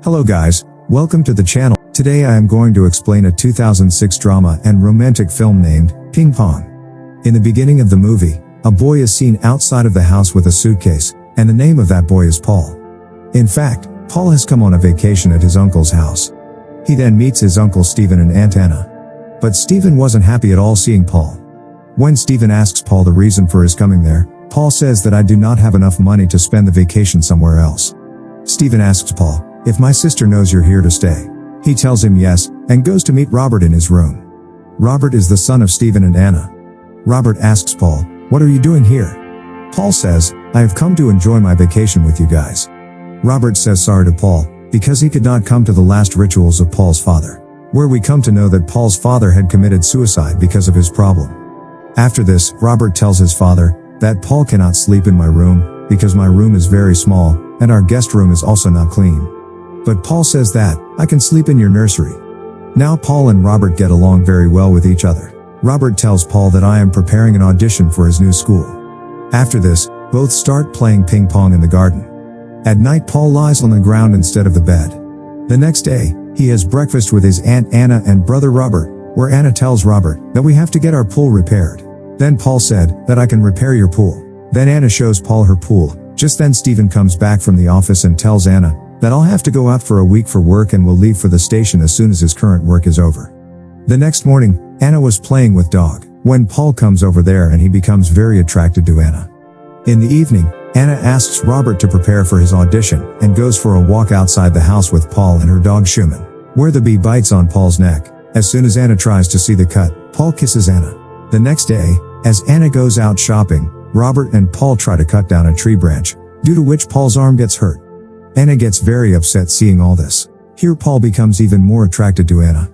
Hello guys, welcome to the channel. Today I am going to explain a 2006 drama and romantic film named Ping Pong. In the beginning of the movie, a boy is seen outside of the house with a suitcase, and the name of that boy is Paul. In fact, Paul has come on a vacation at his uncle's house. He then meets his uncle Stephen and Aunt Anna. But Stephen wasn't happy at all seeing Paul. When Stephen asks Paul the reason for his coming there, Paul says that I do not have enough money to spend the vacation somewhere else. Stephen asks Paul, if my sister knows you're here to stay. He tells him yes, and goes to meet Robert in his room. Robert is the son of Stephen and Anna. Robert asks Paul, what are you doing here? Paul says, I have come to enjoy my vacation with you guys. Robert says sorry to Paul, because he could not come to the last rituals of Paul's father, where we come to know that Paul's father had committed suicide because of his problem. After this, Robert tells his father that Paul cannot sleep in my room, because my room is very small, and our guest room is also not clean. But Paul says that, I can sleep in your nursery. Now Paul and Robert get along very well with each other. Robert tells Paul that I am preparing an audition for his new school. After this, both start playing ping pong in the garden. At night Paul lies on the ground instead of the bed. The next day, he has breakfast with his Aunt Anna and brother Robert, where Anna tells Robert that we have to get our pool repaired. Then Paul said that I can repair your pool. Then Anna shows Paul her pool. Just then Stephen comes back from the office and tells Anna that I'll have to go out for a week for work and will leave for the station as soon as his current work is over. The next morning, Anna was playing with dog, when Paul comes over there and he becomes very attracted to Anna. In the evening, Anna asks Robert to prepare for his audition and goes for a walk outside the house with Paul and her dog Schumann, where the bee bites on Paul's neck. As soon as Anna tries to see the cut, Paul kisses Anna. The next day, as Anna goes out shopping, Robert and Paul try to cut down a tree branch, due to which Paul's arm gets hurt. Anna gets very upset seeing all this. Here Paul becomes even more attracted to Anna.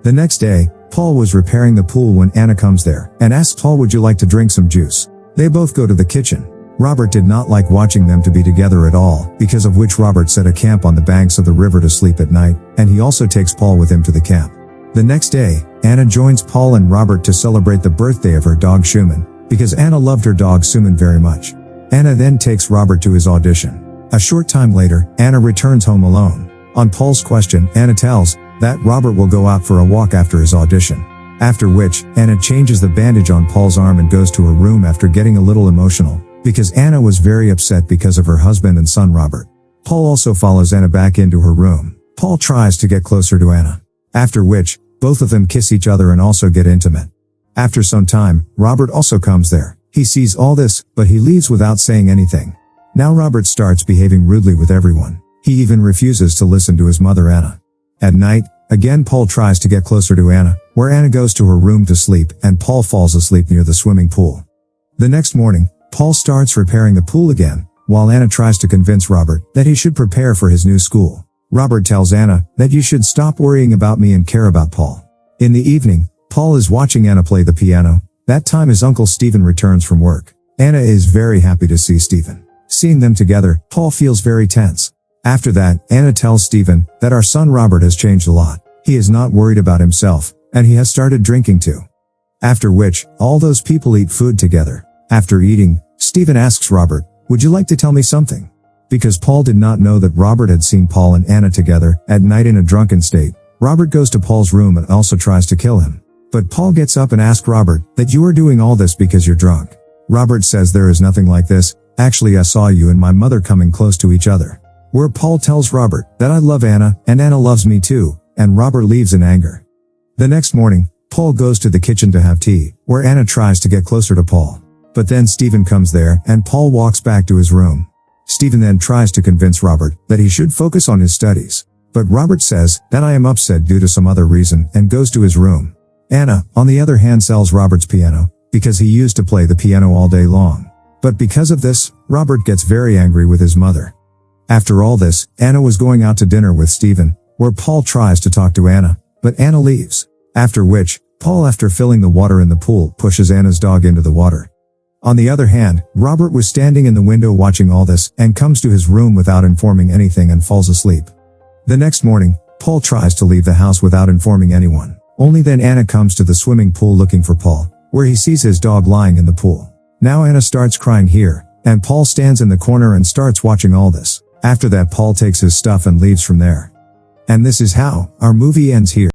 The next day, Paul was repairing the pool when Anna comes there and asks Paul, would you like to drink some juice? They both go to the kitchen. Robert did not like watching them to be together at all, because of which Robert set a camp on the banks of the river to sleep at night, and he also takes Paul with him to the camp. The next day, Anna joins Paul and Robert to celebrate the birthday of her dog Schumann, because Anna loved her dog Schumann very much. Anna then takes Robert to his audition. A short time later, Anna returns home alone. On Paul's question, Anna tells that Robert will go out for a walk after his audition. After which, Anna changes the bandage on Paul's arm and goes to her room after getting a little emotional, because Anna was very upset because of her husband and son Robert. Paul also follows Anna back into her room. Paul tries to get closer to Anna. After which, both of them kiss each other and also get intimate. After some time, Robert also comes there. He sees all this, but he leaves without saying anything. Now Robert starts behaving rudely with everyone. He even refuses to listen to his mother Anna. At night, again Paul tries to get closer to Anna, where Anna goes to her room to sleep and Paul falls asleep near the swimming pool. The next morning, Paul starts repairing the pool again, while Anna tries to convince Robert that he should prepare for his new school. Robert tells Anna that you should stop worrying about me and care about Paul. In the evening, Paul is watching Anna play the piano. That time his uncle Stephen returns from work. Anna is very happy to see Stephen. Seeing them together, Paul feels very tense. After that, Anna tells Stephen that our son Robert has changed a lot. He is not worried about himself, and he has started drinking too. After which, all those people eat food together. After eating, Stephen asks Robert, would you like to tell me something? Because Paul did not know that Robert had seen Paul and Anna together at night in a drunken state. Robert goes to Paul's room and also tries to kill him. But Paul gets up and asks Robert that you are doing all this because you're drunk. Robert says there is nothing like this. Actually, I saw you and my mother coming close to each other. Where Paul tells Robert that I love Anna and Anna loves me too, and Robert leaves in anger. The next morning, Paul goes to the kitchen to have tea, where Anna tries to get closer to Paul. But then Stephen comes there and Paul walks back to his room. Stephen then tries to convince Robert that he should focus on his studies. But Robert says that I am upset due to some other reason and goes to his room. Anna, on the other hand, sells Robert's piano, because he used to play the piano all day long. But because of this, Robert gets very angry with his mother. After all this, Anna was going out to dinner with Stephen, where Paul tries to talk to Anna, but Anna leaves. After which, Paul, after filling the water in the pool, pushes Anna's dog into the water. On the other hand, Robert was standing in the window watching all this and comes to his room without informing anything and falls asleep. The next morning, Paul tries to leave the house without informing anyone. Only then Anna comes to the swimming pool looking for Paul, where he sees his dog lying in the pool. Now Anna starts crying here, and Paul stands in the corner and starts watching all this. After that, Paul takes his stuff and leaves from there. And this is how our movie ends here.